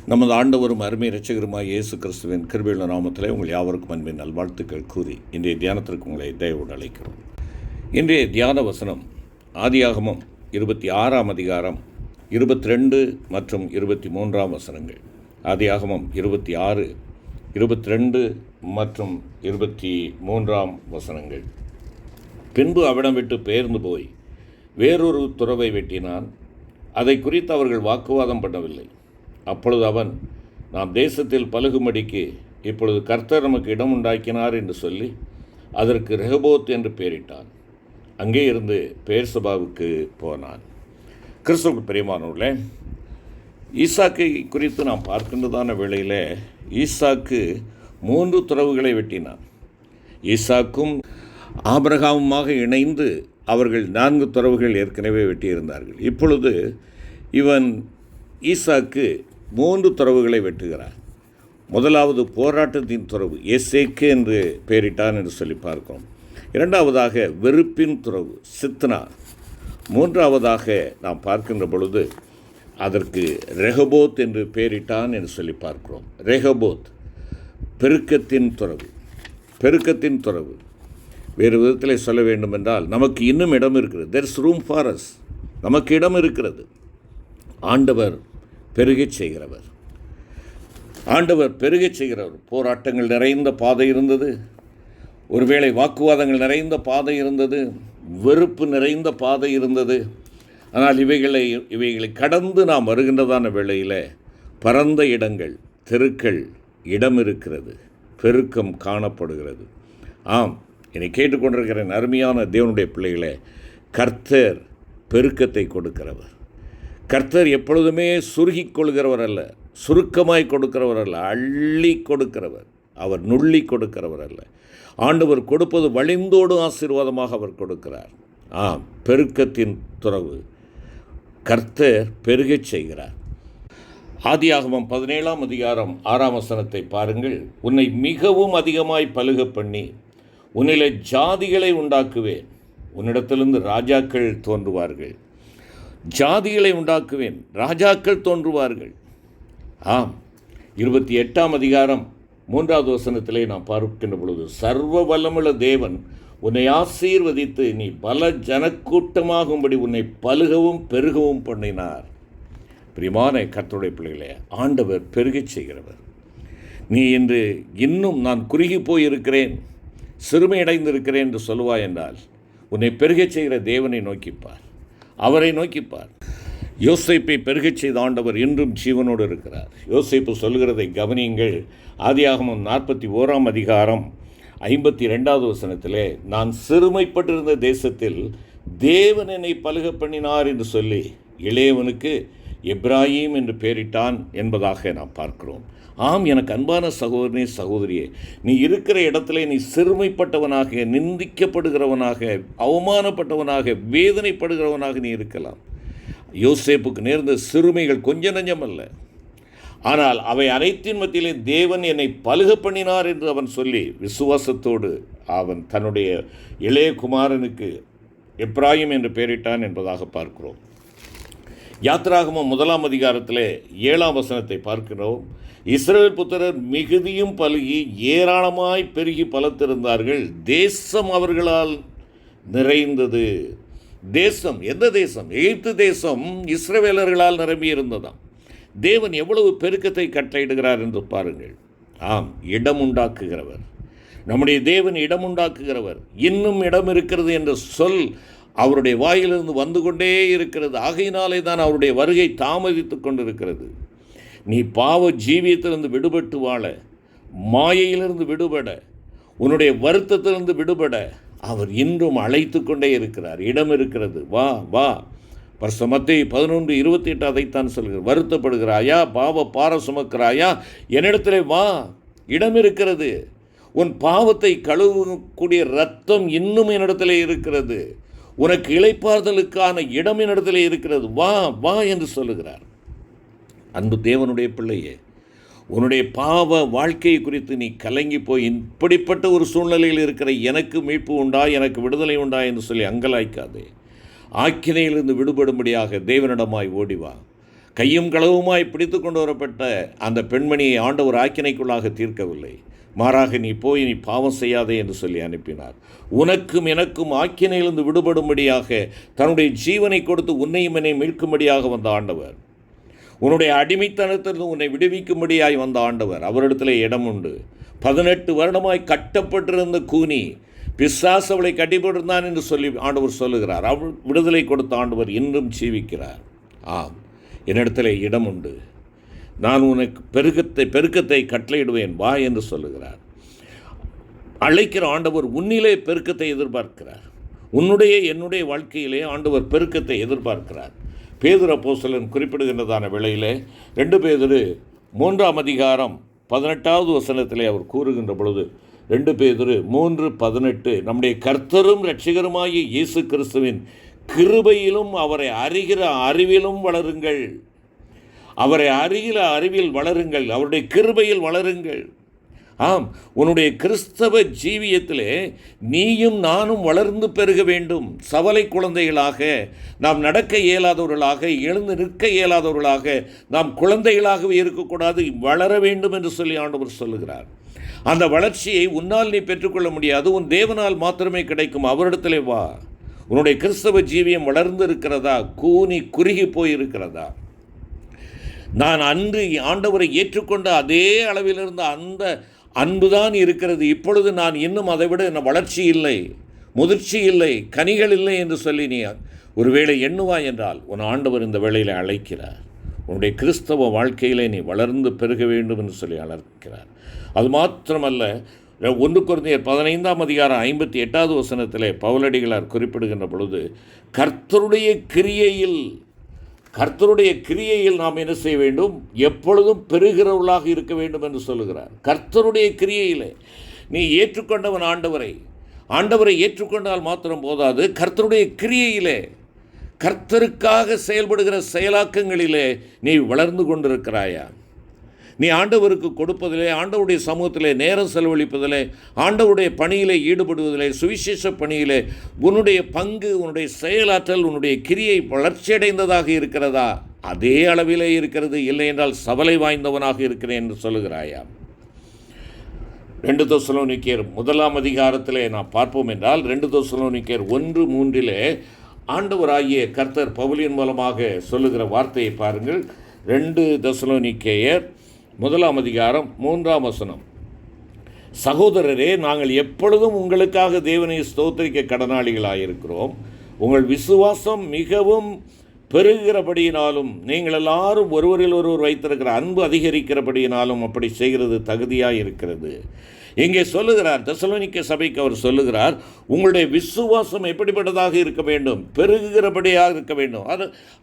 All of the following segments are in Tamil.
நமது ஆண்டவரும் அருமை இரட்சகருமாய் இயேசு கிறிஸ்துவின் கிருபையுள்ள நாமத்திலே உங்கள் யாவருக்கும் அன்பின் நல்வாழ்த்துக்கள் கூறி இன்றைய தியானத்திற்கு உங்களை தயவோடு அழைக்கிறோம். இன்றைய தியான வசனம் ஆதியாகமம் 26ஆம் அதிகாரம் 22 மற்றும் 23ஆம் வசனங்கள். ஆதியாகமம் 26, 22 மற்றும் 23ஆம் வசனங்கள். பின்பு அவிடம் விட்டு பெயர்ந்து போய் வேறொரு துறவை வெட்டினான். அதை குறித்து அவர்கள் வாக்குவாதம் பண்ணவில்லை. அப்பொழுது அவன், நாம் தேசத்தில் பலுகும்படிக்கு இப்பொழுது கர்த்தர் நமக்கு இடம் உண்டாக்கினார் என்று சொல்லி அதற்கு ரெகோபோத் என்று பெயரிட்டான். அங்கே இருந்து பெயர்சபாவுக்கு போனான். கிறிஸ்துவுக்கு பிரியமானவர்களே, ஈசாக்கை குறித்து நாம் பார்க்கின்றதான வேளையில் ஈசாக்கு 3 துறவுகளை வெட்டினான். ஈசாக்கும் ஆபிரகாமுமாக இணைந்து அவர்கள் 4 துறவுகள் ஏற்கனவே வெட்டியிருந்தார்கள். இப்பொழுது இவன் ஈசாக்கு 3 துறவுகளை வெட்டுகிறார். முதலாவது போராட்டத்தின் துறவு, எசேக்கு என்று பெயரிட்டான் என்று சொல்லி பார்க்கிறோம். இரண்டாவதாக வெறுப்பின் துறவு, சித்னா. மூன்றாவதாக நாம் பார்க்கின்ற பொழுது அதற்கு ரெகோபோத் என்று பெயரிட்டான் என்று சொல்லி பார்க்கிறோம். ரெகோபோத் பெருக்கத்தின் துறவு. பெருக்கத்தின் துறவு வேறு விதத்தில் சொல்ல வேண்டுமென்றால், நமக்கு இன்னும் இடம் இருக்கிறது. there's room for us. நமக்கு இடம் இருக்கிறது. ஆண்டவர் பெருகச் செய்கிறவர். ஆண்டவர் பெருகச் செய்கிறவர். போராட்டங்கள் நிறைந்த பாதை இருந்தது, ஒருவேளை வாக்குவாதங்கள் நிறைந்த பாதை இருந்தது, வெறுப்பு நிறைந்த பாதை இருந்தது. ஆனால் இவைகளை கடந்து நாம் வருகின்றதான வேளையில் பரந்த இடங்கள், தெருக்கள், இடம் இருக்கிறது, பெருக்கம் காணப்படுகிறது. ஆம், என்னை கேட்டுக்கொண்டிருக்கிற அருமையான தேவனுடைய பிள்ளைகளே, கர்த்தர் பெருக்கத்தை கொடுக்கிறவர். கர்த்தர் எப்பொழுதுமே சுருகிக் கொள்கிறவர் அல்ல, சுருக்கமாய் கொடுக்கிறவர் அல்ல, அள்ளி கொடுக்கிறவர். அவர் நுள்ளி கொடுக்கிறவர் அல்ல. ஆண்டவர் கொடுப்பது வழிந்தோடு ஆசீர்வாதமாக அவர் கொடுக்கிறார். பெருக்கத்தின் துறவு. கர்த்தர் பெருகச் செய்கிறார். ஆதியாகமம் 17ஆம் அதிகாரம் 6ஆம் வசனத்தை பாருங்கள். உன்னை மிகவும் அதிகமாய் பலுக பண்ணி உன்னிலே ஜாதிகளை உண்டாக்குவேன், உன்னிடத்திலிருந்து ராஜாக்கள் தோன்றுவார்கள். ஜாதிகளை உண்டாக்குவேன், ராஜாக்கள் தோன்றுவார்கள். 28ஆம் அதிகாரம் 3வது வசனத்திலே நாம் பார்க்கின்ற பொழுது, சர்வ வல்லமுள்ள தேவன் உன்னை ஆசீர்வதித்து நீ பல ஜனக்கூட்டமாகும்படி உன்னை பலுகவும் பெருகவும் பண்ணினார். பிரியமான கர்த்தருடைய பிள்ளைகளே, ஆண்டவர் பெருகச் செய்கிறவர். நீ இன்று இன்னும் நான் குறுகி போயிருக்கிறேன், சிறுமையடைந்திருக்கிறேன் என்று சொல்லுவாய் என்றால், உன்னை பெருகச் செய்கிற தேவனை நோக்கிப்பார், அவரை நோக்கிப்பார். யோசேப்பை பெருகச் செய்த ஆண்டவர் இன்றும் ஜீவனோடு இருக்கிறார். யோசேப்பு சொல்கிறதை கவனியுங்கள். ஆதியாகமம் 41ஆம் அதிகாரம் 52வது வசனத்திலே, நான் சிறுமைப்பட்டிருந்த தேசத்தில் தேவன் என்னை பலுக பண்ணினார் என்று சொல்லி இளையவனுக்கு எப்ராஹிம் என்று பெயரிட்டான் என்பதாக நாம் பார்க்கிறோம். எனக்கு அன்பான சகோதரனே, சகோதரியே, நீ இருக்கிற இடத்துல நீ சிறுமைப்பட்டவனாக, நிந்திக்கப்படுகிறவனாக, அவமானப்பட்டவனாக, வேதனைப்படுகிறவனாக நீ இருக்கலாம். யோசேப்புக்கு நேர்ந்த சிறுமைகள் கொஞ்ச நஞ்சம் அல்ல. ஆனால் அவை அனைத்தின் மத்தியிலே தேவன் என்னை பலுக பண்ணினார் என்று அவன் சொல்லி விசுவாசத்தோடு அவன் தன்னுடைய இளைய குமாரனுக்கு எப்ராஹிம் என்று பெயரிட்டான் என்பதாக பார்க்கிறோம். யாத்திராகமம் 1ஆம் அதிகாரத்திலே 7ஆம் வசனத்தை பார்க்கிறோம். இஸ்ரவேல் புத்திரர் மிகுதியும் பலுகி ஏராளமாய் பெருகி பலத்திருந்தார்கள், தேசம் அவர்களால் நிறைந்தது. தேசம், எந்த தேசம்? எகிப்து தேசம் இஸ்ரவேலர்களால் நிரம்பி இருந்ததாம். தேவன் எவ்வளவு பெருக்கத்தை கட்டளையிடுகிறார் என்று பாருங்கள். இடம் உண்டாக்குகிறவர். நம்முடைய தேவன் இடம் உண்டாக்குகிறவர். இன்னும் இடம் இருக்கிறது என்ற சொல் அவருடைய வாயிலிருந்து வந்து கொண்டே இருக்கிறது. ஆகையினாலே தான் அவருடைய வருகை தாமதித்து கொண்டிருக்கிறது. நீ பாவ ஜீவியத்திலிருந்து விடுபட்டு வாழ, மாயையிலிருந்து விடுபட, உன்னுடைய வருத்தத்திலிருந்து விடுபட அவர் இன்றும் அழைத்து கொண்டே இருக்கிறார். இடம் இருக்கிறது, வா வா. பரிசுத்த மத்தேயு 11:28 அதைத்தான் சொல்கிறார். வருத்தப்படுகிறாயா, பாவ பார சுமக்கிறாயா, என்னிடத்திலே வா, இடம் இருக்கிறது. உன் பாவத்தை கழுவக்கூடிய இரத்தம் இன்னும் என்னிடத்திலே இருக்கிறது. உனக்கு இளைப்பாறுதலுக்கான இடம் என்னிடத்திலே இருக்கிறது, வா வா என்று சொல்லுகிறார். அன்பு தேவனுடைய பிள்ளையே, உன்னுடைய பாவ வாழ்க்கையை குறித்து நீ கலங்கி போய் இப்படிப்பட்ட ஒரு சூழ்நிலையில் இருக்கிற எனக்கு மீட்பு உண்டா, எனக்கு விடுதலை உண்டா என்று சொல்லி அங்கலாய்க்காதே. ஆக்கினையிலிருந்து விடுபடும்படியாக தேவனிடமாய் ஓடிவா. கையும் களவுமாய் பிடித்து கொண்டு வரப்பட்ட அந்த பெண்மணியை ஆண்டவர் ஆக்கினைக்குள்ளாக தீர்க்கவில்லை. மாறாக நீ போய் நீ பாவம் செய்யாதே என்று சொல்லி அனுப்பினார். உனக்கும் எனக்கும் ஆக்கினையிலிருந்து விடுபடும்படியாக தன்னுடைய ஜீவனை கொடுத்து உன்னையும் என்னை மீட்கும்படியாக வந்த ஆண்டவர், உன்னுடைய அடிமைத்தனத்திலிருந்து உன்னை விடுவிக்கும்படியாய் வந்த ஆண்டவர், அவரிடத்தில் இடம் உண்டு. 18 வருடமாய் கட்டப்பட்டிருந்த கூனி பிசாசு அவளை கட்டிப்பட்டிருந்தான் என்று சொல்லி ஆண்டவர் சொல்லுகிறார். அவள் விடுதலை கொடுத்த ஆண்டவர் இன்றும் ஜீவிக்கிறார். ஆம், என்னிடத்தில் இடம் உண்டு, நான் உனக்கு பெருக்கத்தை கட்டளையிடுவேன் வா என்று சொல்லுகிறார். அழைக்கிற ஆண்டவர் உன்னிலே பெருக்கத்தை எதிர்பார்க்கிறார். என்னுடைய வாழ்க்கையிலே ஆண்டவர் பெருக்கத்தை எதிர்பார்க்கிறார். பேதுரு அப்போஸ்தலன் குறிப்பிடுகின்றதான வேளையிலே 2 பேதுரு 3ஆம் அதிகாரம் 18வது வசனத்திலே அவர் கூறுகின்ற பொழுது, 2 பேதுரு 3:18, நம்முடைய கர்த்தரும் இரட்சகருமாகிய இயேசு கிறிஸ்துவின் கிருபையிலும் அவரை அறிகிற அறிவிலும் வளருங்கள். அவரை அறிகிற அறிவில் வளருங்கள், அவருடைய கிருபையில் வளருங்கள். ஆம், உன்னுடைய கிறிஸ்தவ ஜீவியத்திலே நீயும் நானும் வளர்ந்து பெருக வேண்டும். சவலை குழந்தைகளாக நாம் நடக்க இயலாதவர்களாக, எழுந்து நிற்க இயலாதவர்களாக நாம் குழந்தைகளாகவே இருக்கக்கூடாது, வளர வேண்டும் என்று சொல்லி ஆண்டவர் சொல்லுகிறார். அந்த வளர்ச்சியை உன்னால் நீ பெற்றுக்கொள்ள முடியாது, உன் தேவனால் மாத்திரமே கிடைக்கும். அவரிடத்திலே வா. உன்னுடைய கிறிஸ்தவ ஜீவியம் வளர்ந்து இருக்கிறதா? கூனி குறுகி போயிருக்கிறதா? நான் அன்று ஆண்டவரை ஏற்றுக்கொண்ட அதே அளவிலிருந்து அந்த அன்புதான் இருக்கிறது. இப்பொழுது நான் இன்னும் அதைவிட வளர்ச்சி இல்லை, முதிர்ச்சி இல்லை, கனிகள் இல்லை என்று சொல்லி நீ ஒருவேளை எண்ணுவாய் என்றால் உன் ஆண்டவர் இந்த வேளையில் அழைக்கிறார். உன்னுடைய கிறிஸ்தவ வாழ்க்கையிலே நீ வளர்ந்து பெருக வேண்டும் என்று சொல்லி அழைக்கிறார். அது மாத்திரமல்ல, 1 கொரிந்தியர் 15ஆம் அதிகாரம் 58வது வசனத்திலே பவுலடிகளார் குறிப்பிடுகின்ற பொழுது, கர்த்தருடைய கிரியையில் நாம் என்ன செய்ய வேண்டும்? எப்பொழுதும் பெருகிறவர்களாக இருக்க வேண்டும் என்று சொல்லுகிறார். கர்த்தருடைய கிரியையிலே நீ ஏற்றுக்கொண்டவன் ஆண்டவரை ஏற்றுக்கொண்டால் மாத்திரம் போதாது, கர்த்தருடைய கிரியையிலே, கர்த்தருக்காக செயல்படுகிற செயலாக்கங்களிலே நீ வளர்ந்து கொண்டிருக்கிறாயா? நீ ஆண்டவருக்கு கொடுப்பதிலே, ஆண்டவருடைய சமூகத்திலே நேரம் செலவழிப்பதிலே, ஆண்டவருடைய பணியிலே ஈடுபடுவதிலே, சுவிசேஷ பணியிலே உன்னுடைய பங்கு, உன்னுடைய செயலாற்றல், உன்னுடைய கிரியை வளர்ச்சியடைந்ததாக இருக்கிறதா? அதே அளவிலே இருக்கிறது. இல்லை என்றால் சவலை வாய்ந்தவனாக இருக்கிறேன் என்று சொல்லுகிறாயா? 2 தெசலோனிக்கேயர் 1ஆம் அதிகாரத்திலே நாம் பார்ப்போம் என்றால், 2 தெசலோனிக்கேயர் 1:3 ஆண்டவராகிய கர்த்தர் பவுலின் மூலமாக சொல்லுகிற வார்த்தையை பாருங்கள். 2 தெசலோனிக்கேயர் 1ஆம் அதிகாரம் 3ஆம் வசனம், சகோதரரே, நாங்கள் எப்பொழுதும் உங்களுக்காக தேவனை ஸ்தோத்திரிக்க கடனாளிகளாயிருக்கிறோம். உங்கள் விசுவாசம் மிகவும் பெருகிறபடியினாலும் நீங்கள் எல்லாரும் ஒருவரில் ஒருவர் வைத்திருக்கிற அன்பு அதிகரிக்கிறபடியினாலும் அப்படி செய்கிறது தகுதியாக இருக்கிறது. இங்கே சொல்லுகிறார், தெசலோனிக்க சபைக்கு அவர் சொல்லுகிறார், உங்களுடைய விசுவாசம் எப்படிப்பட்டதாக இருக்க வேண்டும்? பெருகுகிறபடியாக இருக்க வேண்டும்.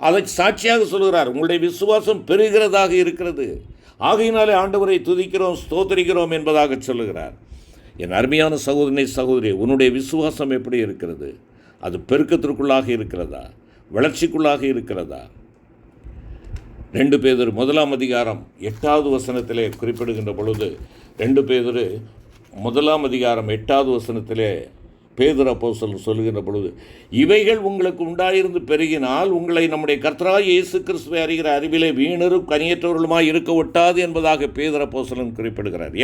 அதை சாட்சியாக சொல்லுகிறார். உங்களுடைய விசுவாசம் பெருகிறதாக இருக்கிறது, ஆகையினாலே ஆண்டவரை துதிக்கிறோம், ஸ்தோத்திரிக்கிறோம் என்பதாக சொல்லுகிறார். என் அருமையான சகோதரி, உன்னுடைய விசுவாசம் எப்படி இருக்கிறது? அது பெருக்கத்திற்குள்ளாக இருக்கிறதா? வளர்ச்சிக்குள்ளாக இருக்கிறதா? 2 பேதுரு 1ஆம் அதிகாரம் 8வது வசனத்திலே குறிப்பிடுகின்ற பொழுது, 2 பேதுரு 1ஆம் அதிகாரம் 8வது வசனத்திலே பேதுரு அப்போஸ்தலன் சொல்லுகின்ற பொழுது, இவைகள் உங்களுக்கு உண்டாயிருந்து பெருகினால் உங்களை நம்முடைய கர்த்தராகிய இயேசு கிறிஸ்துவை அறிகிற அறிவிலே வீணரும் கனியற்றவர்களுமாய் இருக்க ஒட்டாது என்பதாக பேதுரு அப்போஸ்தலன் குறிப்பிடுகிறார்.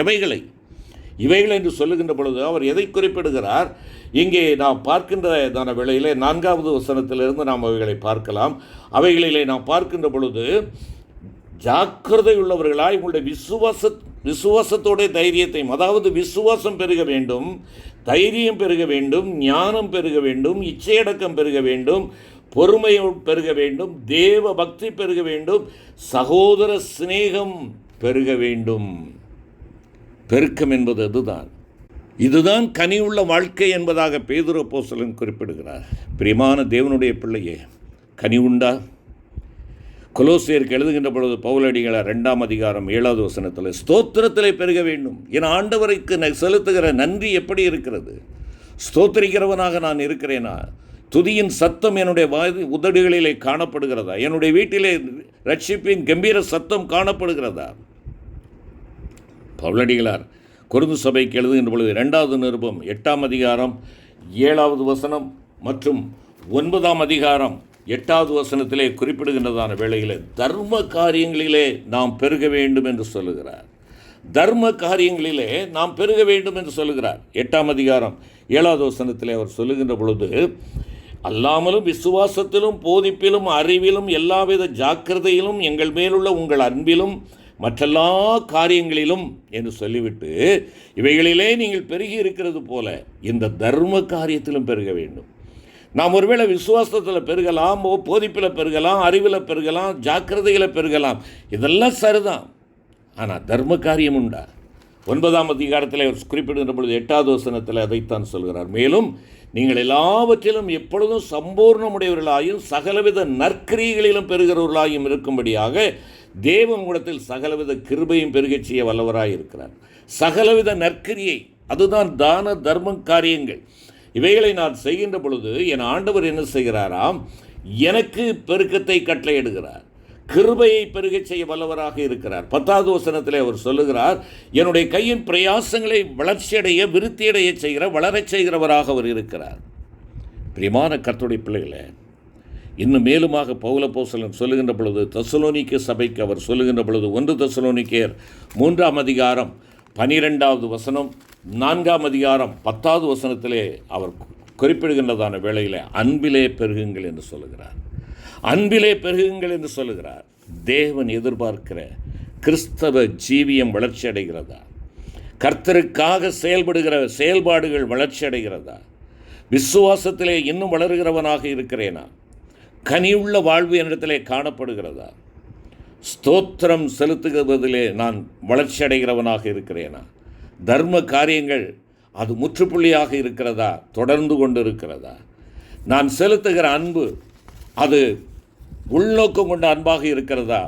இவைகள் என்று சொல்லுகின்ற பொழுது அவர் எதை குறிப்பிடுகிறார்? இங்கே நாம் பார்க்கின்றதான வேளையிலே 4வது வசனத்திலிருந்து நாம் அவைகளை பார்க்கலாம். அவைகளிலே நாம் பார்க்கின்ற பொழுது, ஜாக்கிரதை உள்ளவர்களாய் உங்களுடைய விசுவாசத்தோடைய தைரியத்தையும், அதாவது விசுவாசம் பெருக வேண்டும், தைரியம் பெருக வேண்டும், ஞானம் பெருக வேண்டும், இச்சையடக்கம் பெருக வேண்டும், பொறுமை பெருக வேண்டும், தேவ பக்தி பெருக வேண்டும், சகோதர சிநேகம் பெருக வேண்டும். பெருக்கம் என்பது இதுதான் கனியுள்ள வாழ்க்கை என்பதாக பேதுரு அப்போஸ்தலன் குறிப்பிடுகிறார். பிரியமான தேவனுடைய பிள்ளையே, கனி உண்டா? கொலோசியருக்கு எழுதுகின்ற பொழுது பவுலடிகளார் 2ஆம் அதிகாரம் 7வது வசனத்தில், ஸ்தோத்திரத்திலே பெருக வேண்டும். என் ஆண்டவருக்கு செலுத்துகிற நன்றி எப்படி இருக்கிறது? ஸ்தோத்திரிக்கிறவனாக நான் இருக்கிறேனா? துதியின் சத்தம் என்னுடைய உதடுகளிலே காணப்படுகிறதா? என்னுடைய வீட்டிலே ரட்சிப்பின் கம்பீர சத்தம் காணப்படுகிறதா? பவுலடிகளார் கொரிந்து சபைக்கு எழுதுகின்ற பொழுது 2வது நிருபம் 8ஆம் அதிகாரம் 7வது வசனம் மற்றும் 9ஆம் அதிகாரம் 8வது வசனத்திலே குறிப்பிடுகின்றதான வேளையில் தர்ம காரியங்களிலே நாம் பெருக வேண்டும் என்று சொல்லுகிறார். தர்ம காரியங்களிலே நாம் பெருக வேண்டும் என்று சொல்லுகிறார். 8ஆம் அதிகாரம் 7வது வசனத்திலே அவர் சொல்லுகின்ற பொழுது, அல்லாமலும் விசுவாசத்திலும் போதிப்பிலும் அறிவிலும் எல்லாவித ஜாக்கிரதையிலும் எங்கள் மேலுள்ள உங்கள் அன்பிலும் மற்றெல்லா காரியங்களிலும் என்று சொல்லிவிட்டு, இவைகளிலே நீங்கள் பெருகி இருக்கிறது போல இந்த தர்ம காரியத்திலும் பெருக வேண்டும். நாம் ஒருவேளை விசுவாசத்தில் பெருகலாம், போதிப்பில் பெருகலாம், அறிவில் பெருகலாம், ஜாக்கிரதையில் பெருகலாம், இதெல்லாம் சரிதான். ஆனால் தர்ம காரியம் உண்டா? 9ஆம் அதிகாரத்தில் அவர் குறிப்பிடுகின்ற பொழுது 8வது வசனத்தில் அதைத்தான் சொல்கிறார். மேலும் நீங்கள் எல்லாவற்றிலும் எப்பொழுதும் சம்பூர்ணமுடையவர்களாயும் சகலவித நற்கிரியைகளிலும் பெறுகிறவர்களாயும் இருக்கும்படியாக தேவன் உங்களிடத்தில் சகலவித கிருபையும் பெருகச் செய்ய வல்லவராய் இருக்கிறார். சகலவித நற்கிரியை, அதுதான் தான தர்ம காரியங்கள். இவைகளை நான் செய்கின்ற பொழுது என் ஆண்டவர் என்ன செய்கிறாராம்? எனக்கு பெருக்கத்தை கட்டளையிடுகிறார், கிருபையை பெருகச் செய்ய வல்லவராக இருக்கிறார். 10வது வசனத்திலே அவர் சொல்லுகிறார், என்னுடைய கையின் பிரயாசங்களை வளர்ச்சியடைய விருத்தியடைய செய்கிற வளரச் செய்கிறவராக அவர் இருக்கிறார். பிரியமான கர்த்தருடைய பிள்ளைகளே, இன்னும் மேலுமாக பவுல் அப்போஸ்தலன் சொல்லுகின்ற பொழுது தெசலோனிக்கே சபைக்கு அவர் சொல்லுகின்ற பொழுது 1 தெசலோனிக்கேயர் 3ஆம் அதிகாரம் 12வது வசனம், 4ஆம் அதிகாரம் 10வது வசனத்திலே அவர் குறிப்பிடுகின்றதான வேளையில் அன்பிலே பெருகுங்கள் என்று சொல்லுகிறார். அன்பிலே பெருகுங்கள் என்று சொல்லுகிறார். தேவன் எதிர்பார்க்கிற கிறிஸ்தவ ஜீவியம் வளர்ச்சி அடைகிறதா? கர்த்தருக்காக செயல்படுகிற செயல்பாடுகள் வளர்ச்சி அடைகிறதா? விசுவாசத்திலே இன்னும் வளர்கிறவனாக இருக்கிறேனா? கனியுள்ள வாழ்வு என்னிடத்திலே காணப்படுகிறதா? ஸ்தோத்திரம் செலுத்துகிறதிலே நான் வளர்ச்சி அடைகிறவனாக இருக்கிறேனா? தர்ம காரியங்கள் அது முற்றுப்புள்ளியாக இருக்கிறதா? தொடர்ந்து கொண்டு இருக்கிறதா? நான் செலுத்துகிற அன்பு அது உள்நோக்கம் கொண்ட அன்பாக இருக்கிறதா?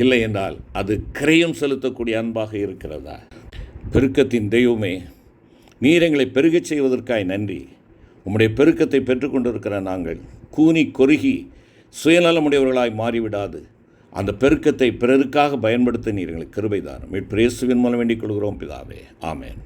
இல்லை என்றால் அது கிரயம் செலுத்தக்கூடிய அன்பாக இருக்கிறதா? பெருக்கத்தின் தெய்வமே, நீர் எங்களை பெருகச் செய்வதற்காய் நன்றி. உம்முடைய பெருக்கத்தை பெற்றுக்கொண்டிருக்கிற நாங்கள் கூனி கொருகி சுயநலமுடையவர்களாய் மாறிவிடாது அந்த பெருக்கத்தை பிறருக்காக பயன்படுத்த நீர் எங்களுக்கு கிருபை தாரும். இயேசுவின் மூலம் வேண்டிக் கொள்கிறோம் பிதாவே, ஆமென்.